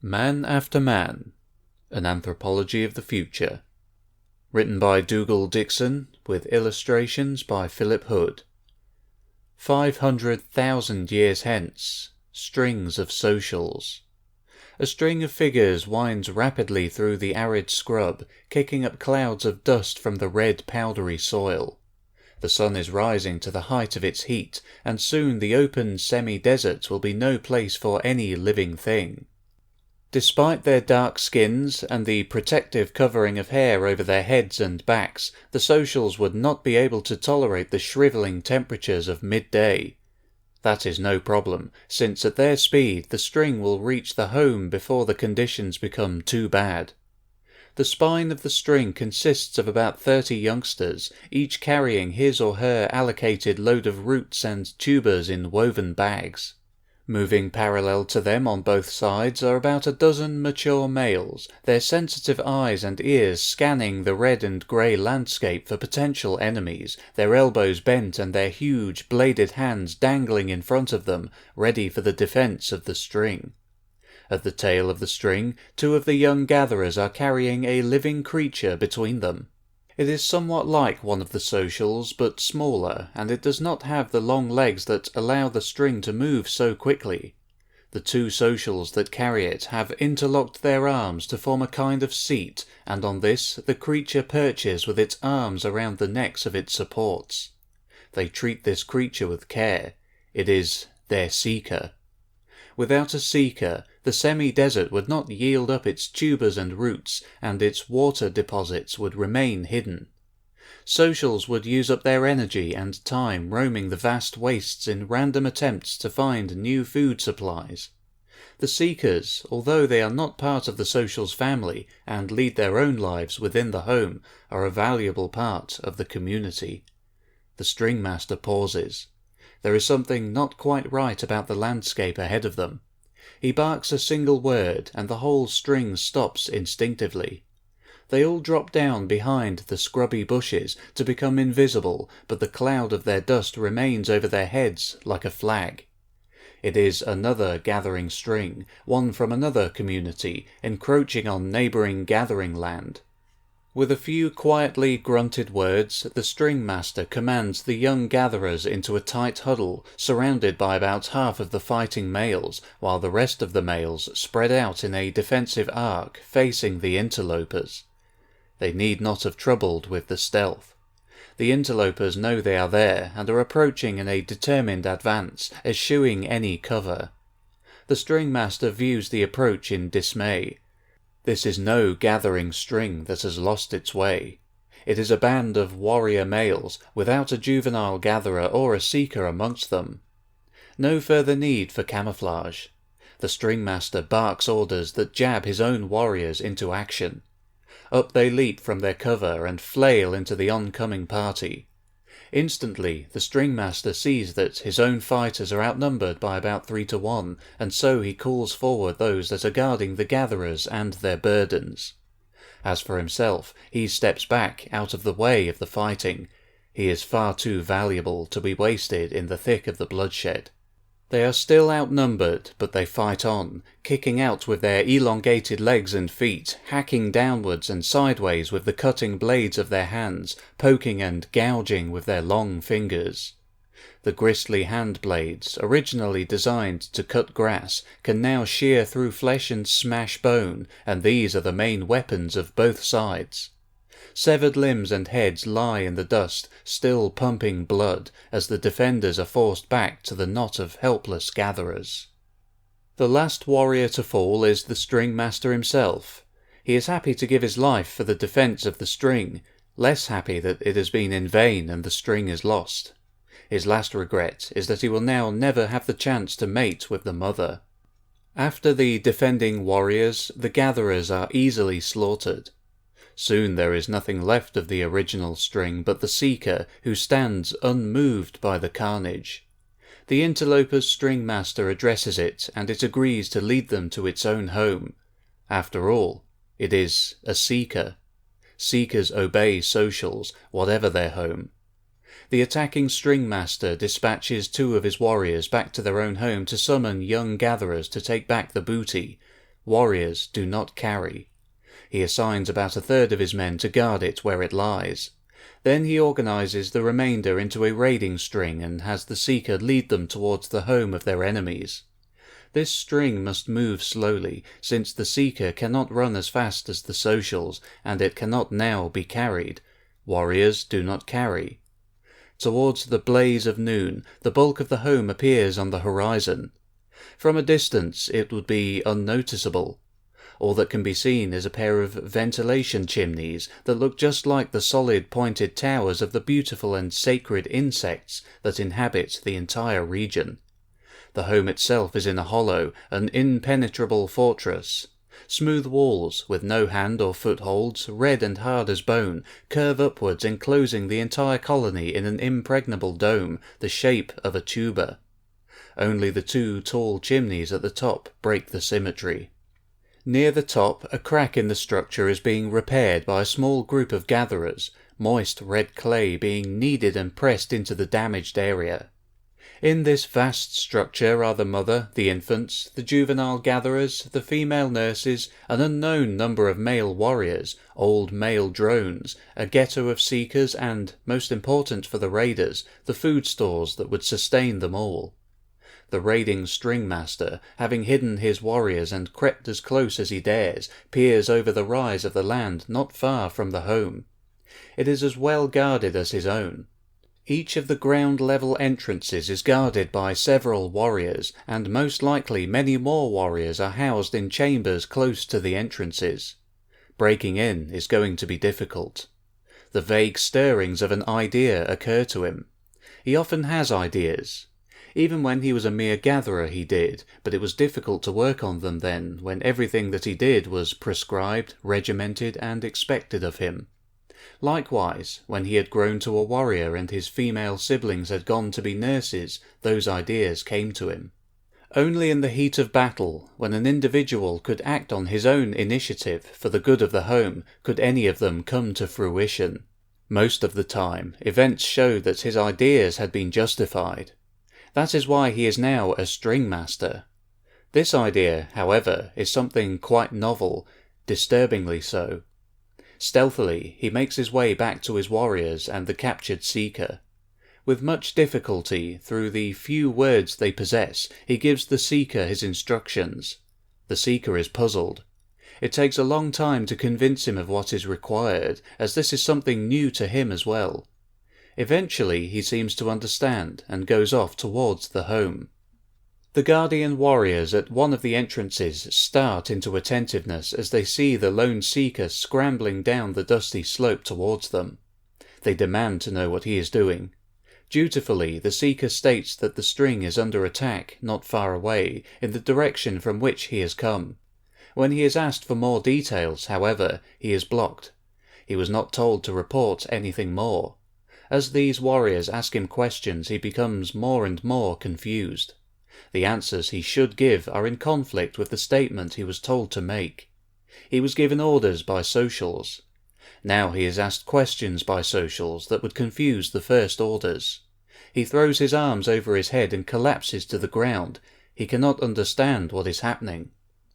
Man After Man, An Anthropology of the Future. Written by Dougal Dixon, with illustrations by Philip Hood. 500,000 years hence, strings of socials. A string of figures winds rapidly through the arid scrub, kicking up clouds of dust from the red powdery soil. The sun is rising to the height of its heat, and soon the open semi-desert will be no place for any living thing. Despite their dark skins and the protective covering of hair over their heads and backs, the socials would not be able to tolerate the shrivelling temperatures of midday. That is no problem, since at their speed the string will reach the home before the conditions become too bad. The spine of the string consists of about 30 youngsters, each carrying his or her allocated load of roots and tubers in woven bags. Moving parallel to them on both sides are about a dozen mature males, their sensitive eyes and ears scanning the red and grey landscape for potential enemies, their elbows bent and their huge bladed hands dangling in front of them, ready for the defence of the string. At the tail of the string, two of the young gatherers are carrying a living creature between them. It is somewhat like one of the socials, but smaller, and it does not have the long legs that allow the string to move so quickly. The two socials that carry it have interlocked their arms to form a kind of seat, and on this the creature perches with its arms around the necks of its supports. They treat this creature with care. It is their seeker. Without a seeker, the semi-desert would not yield up its tubers and roots, and its water deposits would remain hidden. Socials would use up their energy and time roaming the vast wastes in random attempts to find new food supplies. The seekers, although they are not part of the social's family and lead their own lives within the home, are a valuable part of the community. The stringmaster pauses. There is something not quite right about the landscape ahead of them. He barks a single word, and the whole string stops instinctively. They all drop down behind the scrubby bushes to become invisible, but the cloud of their dust remains over their heads like a flag. It is another gathering string, one from another community, encroaching on neighbouring gathering land. With a few quietly grunted words, the stringmaster commands the young gatherers into a tight huddle, surrounded by about half of the fighting males, while the rest of the males spread out in a defensive arc facing the interlopers. They need not have troubled with the stealth. The interlopers know they are there, and are approaching in a determined advance, eschewing any cover. The stringmaster views the approach in dismay. This is no gathering string that has lost its way. It is a band of warrior males, without a juvenile gatherer or a seeker amongst them. No further need for camouflage. The stringmaster barks orders that jab his own warriors into action. Up they leap from their cover and flail into the oncoming party. Instantly, the stringmaster sees that his own fighters are outnumbered by about 3 to 1, and so he calls forward those that are guarding the gatherers and their burdens. As for himself, he steps back out of the way of the fighting. He is far too valuable to be wasted in the thick of the bloodshed. They are still outnumbered, but they fight on, kicking out with their elongated legs and feet, hacking downwards and sideways with the cutting blades of their hands, poking and gouging with their long fingers. The gristly hand blades, originally designed to cut grass, can now shear through flesh and smash bone, and these are the main weapons of both sides. Severed limbs and heads lie in the dust, still pumping blood, as the defenders are forced back to the knot of helpless gatherers. The last warrior to fall is the stringmaster himself. He is happy to give his life for the defence of the string, less happy that it has been in vain and the string is lost. His last regret is that he will now never have the chance to mate with the mother. After the defending warriors, the gatherers are easily slaughtered. Soon there is nothing left of the original string but the seeker, who stands unmoved by the carnage. The interloper's stringmaster addresses it, and it agrees to lead them to its own home. After all, it is a seeker. Seekers obey socials, whatever their home. The attacking stringmaster dispatches 2 of his warriors back to their own home to summon young gatherers to take back the booty. Warriors do not carry. He assigns about a third of his men to guard it where it lies. Then he organizes the remainder into a raiding string and has the seeker lead them towards the home of their enemies. This string must move slowly, since the seeker cannot run as fast as the socials, and it cannot now be carried. Warriors do not carry. Towards the blaze of noon, the bulk of the home appears on the horizon. From a distance it would be unnoticeable. All that can be seen is a pair of ventilation chimneys that look just like the solid pointed towers of the beautiful and sacred insects that inhabit the entire region. The home itself is in a hollow, an impenetrable fortress. Smooth walls, with no hand or footholds, red and hard as bone, curve upwards, enclosing the entire colony in an impregnable dome, the shape of a tuba. Only the two tall chimneys at the top break the symmetry. Near the top, a crack in the structure is being repaired by a small group of gatherers, moist red clay being kneaded and pressed into the damaged area. In this vast structure are the mother, the infants, the juvenile gatherers, the female nurses, an unknown number of male warriors, old male drones, a ghetto of seekers, and, most important for the raiders, the food stores that would sustain them all. The raiding stringmaster, having hidden his warriors and crept as close as he dares, peers over the rise of the land not far from the home. It is as well guarded as his own. Each of the ground-level entrances is guarded by several warriors, and most likely many more warriors are housed in chambers close to the entrances. Breaking in is going to be difficult. The vague stirrings of an idea occur to him. He often has ideas. Even when he was a mere gatherer he did, but it was difficult to work on them then, when everything that he did was prescribed, regimented, and expected of him. Likewise, when he had grown to a warrior and his female siblings had gone to be nurses, those ideas came to him. Only in the heat of battle, when an individual could act on his own initiative for the good of the home, could any of them come to fruition. Most of the time, events showed that his ideas had been justified. That is why he is now a stringmaster. This idea, however, is something quite novel, disturbingly so. Stealthily, he makes his way back to his warriors and the captured seeker. With much difficulty, through the few words they possess, he gives the seeker his instructions. The seeker is puzzled. It takes a long time to convince him of what is required, as this is something new to him as well. Eventually he seems to understand, and goes off towards the home. The guardian warriors at one of the entrances start into attentiveness as they see the lone seeker scrambling down the dusty slope towards them. They demand to know what he is doing. Dutifully, the seeker states that the string is under attack, not far away, in the direction from which he has come. When he is asked for more details, however, he is blocked. He was not told to report anything more. As these warriors ask him questions, he becomes more and more confused. The answers he should give are in conflict with the statement he was told to make. He was given orders by socials. Now he is asked questions by socials that would confuse the first orders. He throws his arms over his head and collapses to the ground. He cannot understand what is happening.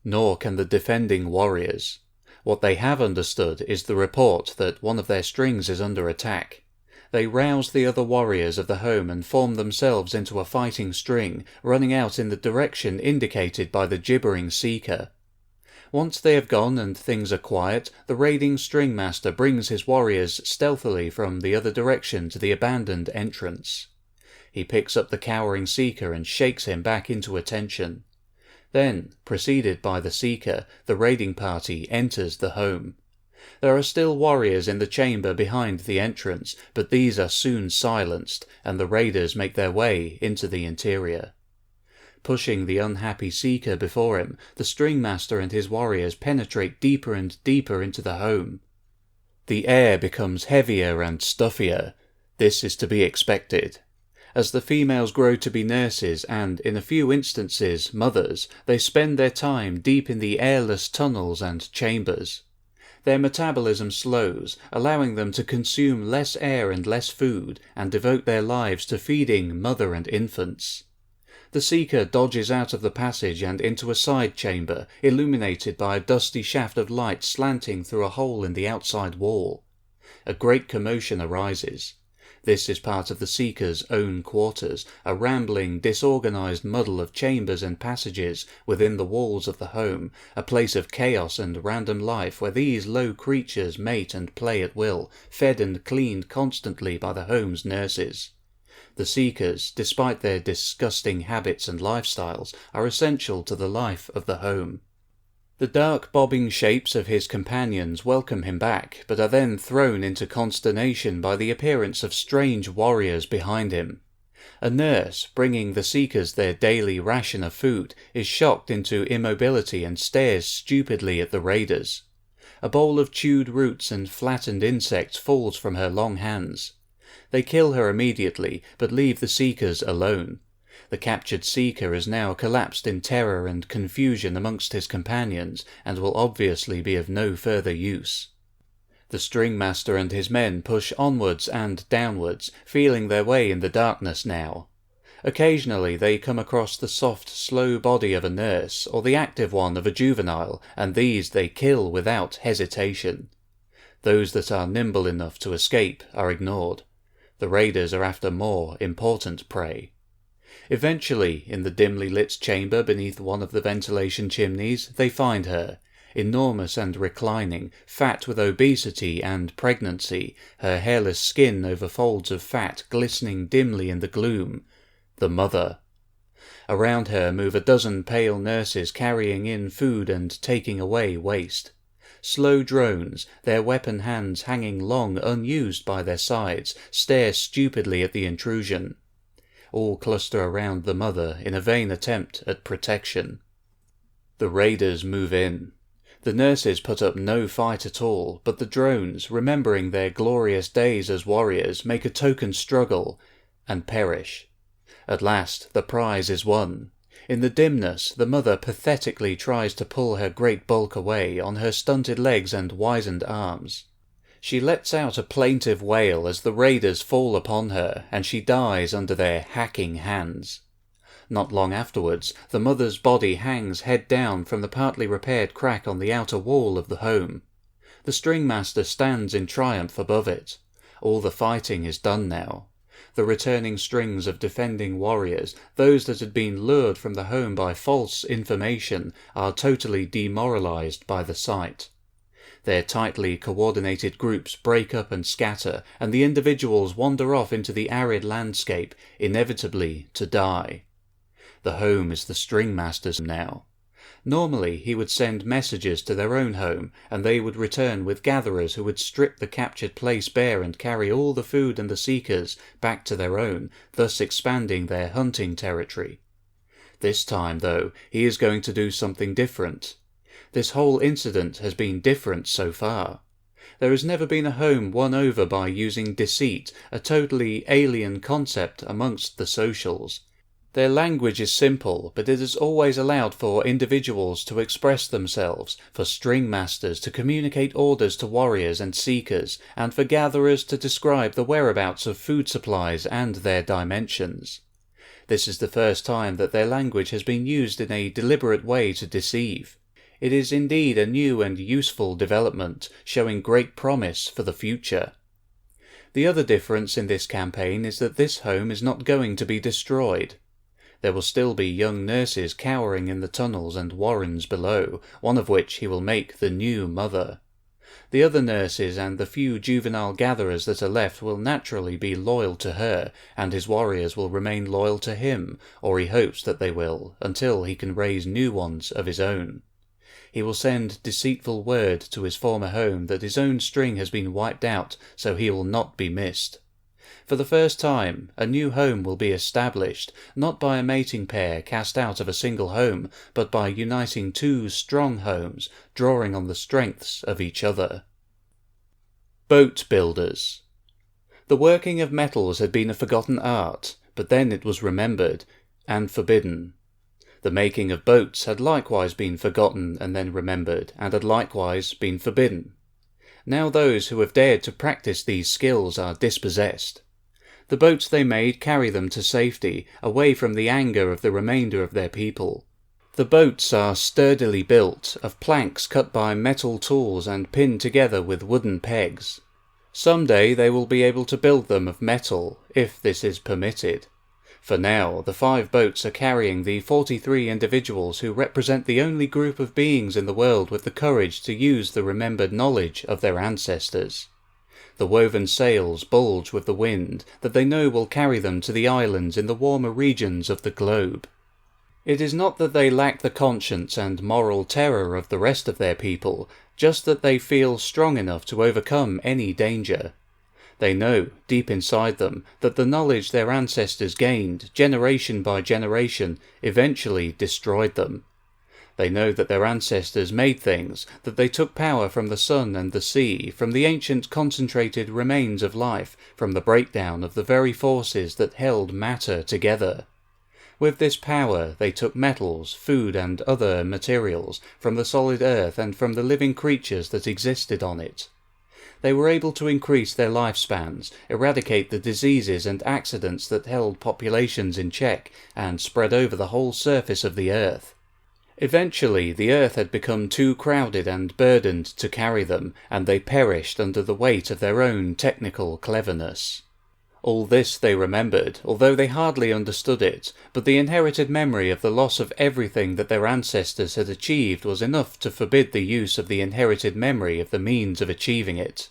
Nor can the defending warriors. What they have understood is the report that one of their strings is under attack. They rouse the other warriors of the home and form themselves into a fighting string, running out in the direction indicated by the gibbering seeker. Once they have gone and things are quiet, the raiding stringmaster brings his warriors stealthily from the other direction to the abandoned entrance. He picks up the cowering seeker and shakes him back into attention. Then, preceded by the seeker, the raiding party enters the home. There are still warriors in the chamber behind the entrance, but these are soon silenced, and the raiders make their way into the interior. Pushing the unhappy seeker before him, the stringmaster and his warriors penetrate deeper and deeper into the home. The air becomes heavier and stuffier. This is to be expected. As the females grow to be nurses and, in a few instances, mothers, they spend their time deep in the airless tunnels and chambers. Their metabolism slows, allowing them to consume less air and less food, and devote their lives to feeding mother and infants. The seeker dodges out of the passage and into a side chamber, illuminated by a dusty shaft of light slanting through a hole in the outside wall. A great commotion arises. This is part of the seeker's own quarters, a rambling, disorganized muddle of chambers and passages within the walls of the home, a place of chaos and random life where these low creatures mate and play at will, fed and cleaned constantly by the home's nurses. The seekers, despite their disgusting habits and lifestyles, are essential to the life of the home. The dark bobbing shapes of his companions welcome him back, but are then thrown into consternation by the appearance of strange warriors behind him. A nurse, bringing the seekers their daily ration of food, is shocked into immobility and stares stupidly at the raiders. A bowl of chewed roots and flattened insects falls from her long hands. They kill her immediately, but leave the seekers alone. The captured seeker is now collapsed in terror and confusion amongst his companions, and will obviously be of no further use. The stringmaster and his men push onwards and downwards, feeling their way in the darkness now. Occasionally they come across the soft, slow body of a nurse, or the active one of a juvenile, and these they kill without hesitation. Those that are nimble enough to escape are ignored. The raiders are after more important prey. Eventually, in the dimly lit chamber beneath one of the ventilation chimneys, they find her, enormous and reclining, fat with obesity and pregnancy, her hairless skin over folds of fat glistening dimly in the gloom. The mother. Around her move a dozen pale nurses carrying in food and taking away waste. Slow drones, their weapon hands hanging long unused by their sides, stare stupidly at the intrusion. All cluster around the mother in a vain attempt at protection. The raiders move in. The nurses put up no fight at all, but the drones, remembering their glorious days as warriors, make a token struggle, and perish. At last the prize is won. In the dimness, the mother pathetically tries to pull her great bulk away on her stunted legs and wizened arms. She lets out a plaintive wail as the raiders fall upon her, and she dies under their hacking hands. Not long afterwards, the mother's body hangs head down from the partly repaired crack on the outer wall of the home. The stringmaster stands in triumph above it. All the fighting is done now. The returning strings of defending warriors, those that had been lured from the home by false information, are totally demoralized by the sight. Their tightly coordinated groups break up and scatter, and the individuals wander off into the arid landscape, inevitably to die. The home is the stringmaster's now. Normally he would send messages to their own home, and they would return with gatherers who would strip the captured place bare and carry all the food and the seekers back to their own, thus expanding their hunting territory. This time, though, he is going to do something different. This whole incident has been different so far. There has never been a home won over by using deceit, a totally alien concept amongst the socials. Their language is simple, but it has always allowed for individuals to express themselves, for stringmasters to communicate orders to warriors and seekers, and for gatherers to describe the whereabouts of food supplies and their dimensions. This is the first time that their language has been used in a deliberate way to deceive. It is indeed a new and useful development, showing great promise for the future. The other difference in this campaign is that this home is not going to be destroyed. There will still be young nurses cowering in the tunnels and warrens below, one of which he will make the new mother. The other nurses and the few juvenile gatherers that are left will naturally be loyal to her, and his warriors will remain loyal to him, or he hopes that they will, until he can raise new ones of his own. He will send deceitful word to his former home that his own string has been wiped out, so he will not be missed. For the first time, a new home will be established, not by a mating pair cast out of a single home, but by uniting two strong homes, drawing on the strengths of each other. Boat builders. The working of metals had been a forgotten art, but then it was remembered, and forbidden. The making of boats had likewise been forgotten and then remembered, and had likewise been forbidden. Now those who have dared to practice these skills are dispossessed. The boats they made carry them to safety, away from the anger of the remainder of their people. The boats are sturdily built, of planks cut by metal tools and pinned together with wooden pegs. Someday they will be able to build them of metal, if this is permitted. For now, the 5 boats are carrying the 43 individuals who represent the only group of beings in the world with the courage to use the remembered knowledge of their ancestors. The woven sails bulge with the wind that they know will carry them to the islands in the warmer regions of the globe. It is not that they lack the conscience and moral terror of the rest of their people, just that they feel strong enough to overcome any danger. They know, deep inside them, that the knowledge their ancestors gained, generation by generation, eventually destroyed them. They know that their ancestors made things, that they took power from the sun and the sea, from the ancient concentrated remains of life, from the breakdown of the very forces that held matter together. With this power they took metals, food and other materials from the solid earth and from the living creatures that existed on it. They were able to increase their lifespans, eradicate the diseases and accidents that held populations in check, and spread over the whole surface of the earth. Eventually, the earth had become too crowded and burdened to carry them, and they perished under the weight of their own technical cleverness. All this they remembered, although they hardly understood it, but the inherited memory of the loss of everything that their ancestors had achieved was enough to forbid the use of the inherited memory of the means of achieving it.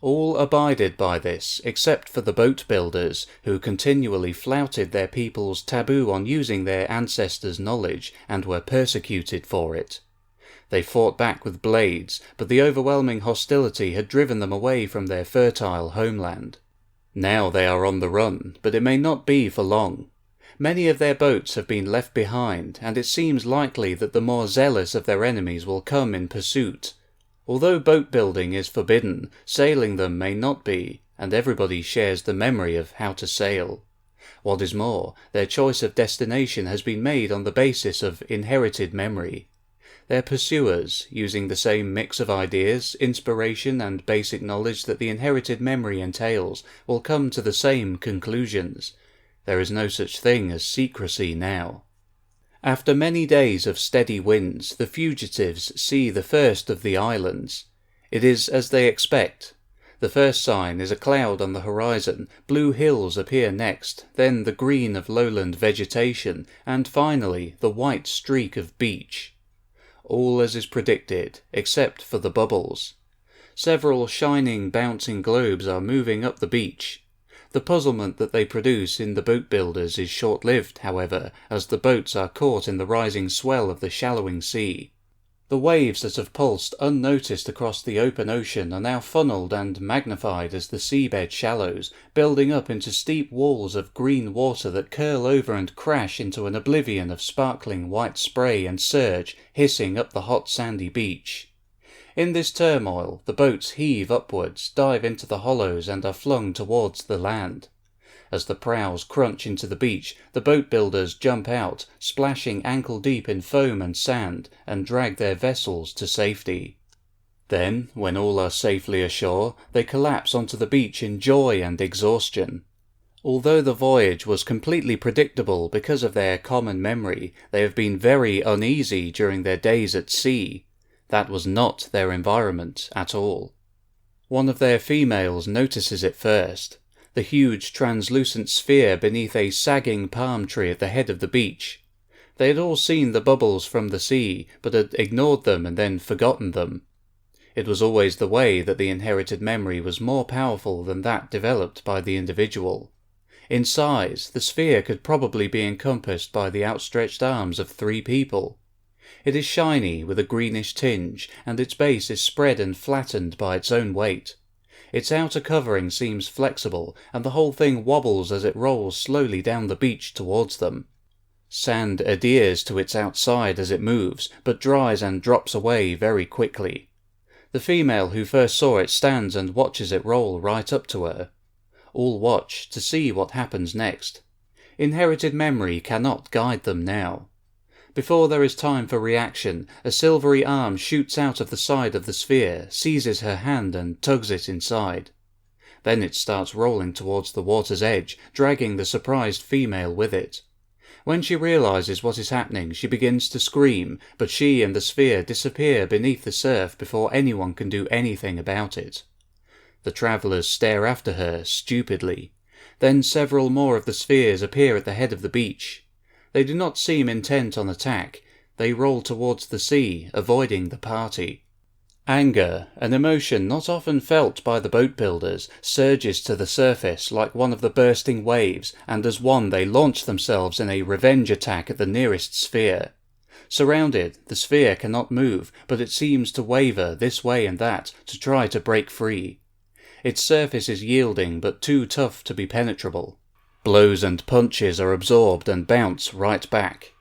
All abided by this, except for the boat builders, who continually flouted their people's taboo on using their ancestors' knowledge, and were persecuted for it. They fought back with blades, but the overwhelming hostility had driven them away from their fertile homeland. Now they are on the run, but it may not be for long. Many of their boats have been left behind, and it seems likely that the more zealous of their enemies will come in pursuit. Although boat building is forbidden, sailing them may not be, and everybody shares the memory of how to sail. What is more, their choice of destination has been made on the basis of inherited memory. Their pursuers, using the same mix of ideas, inspiration and basic knowledge that the inherited memory entails, will come to the same conclusions. There is no such thing as secrecy now. After many days of steady winds, the fugitives see the first of the islands. It is as they expect. The first sign is a cloud on the horizon, blue hills appear next, then the green of lowland vegetation, and finally the white streak of beach. All as is predicted, except for the bubbles. Several shining, bouncing globes are moving up the beach. The puzzlement that they produce in the boat builders is short-lived, however, as the boats are caught in the rising swell of the shallowing sea. The waves that have pulsed unnoticed across the open ocean are now funneled and magnified as the seabed shallows, building up into steep walls of green water that curl over and crash into an oblivion of sparkling white spray and surge hissing up the hot sandy beach. In this turmoil, the boats heave upwards, dive into the hollows and are flung towards the land. As the prows crunch into the beach, the boat builders jump out, splashing ankle-deep in foam and sand, and drag their vessels to safety. Then, when all are safely ashore, they collapse onto the beach in joy and exhaustion. Although the voyage was completely predictable because of their common memory, they have been very uneasy during their days at sea. That was not their environment at all. One of their females notices it first. The huge translucent sphere beneath a sagging palm tree at the head of the beach. They had all seen the bubbles from the sea, but had ignored them and then forgotten them. It was always the way that the inherited memory was more powerful than that developed by the individual. In size, the sphere could probably be encompassed by the outstretched arms of 3 people. It is shiny with a greenish tinge, and its base is spread and flattened by its own weight. Its outer covering seems flexible, and the whole thing wobbles as it rolls slowly down the beach towards them. Sand adheres to its outside as it moves, but dries and drops away very quickly. The female who first saw it stands and watches it roll right up to her. All watch to see what happens next. Inherited memory cannot guide them now. Before there is time for reaction, a silvery arm shoots out of the side of the sphere, seizes her hand and tugs it inside. Then it starts rolling towards the water's edge, dragging the surprised female with it. When she realizes what is happening, she begins to scream, but she and the sphere disappear beneath the surf before anyone can do anything about it. The travellers stare after her, stupidly. Then several more of the spheres appear at the head of the beach. They do not seem intent on attack. They roll towards the sea, avoiding the party. Anger, an emotion not often felt by the boat builders, surges to the surface like one of the bursting waves, and as one they launch themselves in a revenge attack at the nearest sphere. Surrounded, the sphere cannot move, but it seems to waver this way and that to try to break free. Its surface is yielding but too tough to be penetrable. Blows and punches are absorbed and bounce right back.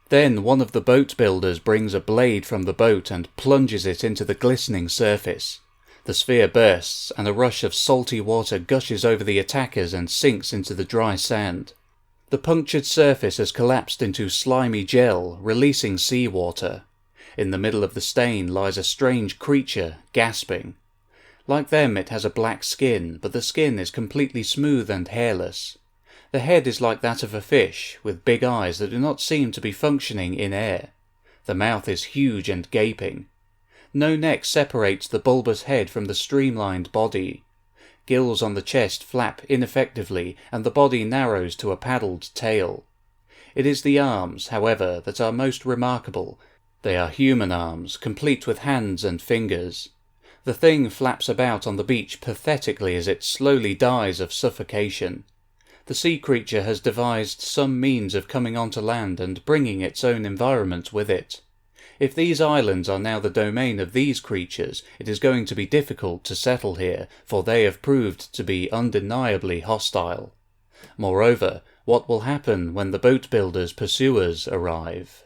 Then one of the boat builders brings a blade from the boat and plunges it into the glistening surface. The sphere bursts, and a rush of salty water gushes over the attackers and sinks into the dry sand. The punctured surface has collapsed into slimy gel, releasing seawater. In the middle of the stain lies a strange creature, gasping. Like them, it has a black skin, but the skin is completely smooth and hairless. The head is like that of a fish, with big eyes that do not seem to be functioning in air. The mouth is huge and gaping. No neck separates the bulbous head from the streamlined body. Gills on the chest flap ineffectively, and the body narrows to a paddled tail. It is the arms, however, that are most remarkable. They are human arms, complete with hands and fingers. The thing flaps about on the beach pathetically as it slowly dies of suffocation. The sea creature has devised some means of coming onto land and bringing its own environment with it. If these islands are now the domain of these creatures, it is going to be difficult to settle here, for they have proved to be undeniably hostile. Moreover, what will happen when the boat builders' pursuers arrive?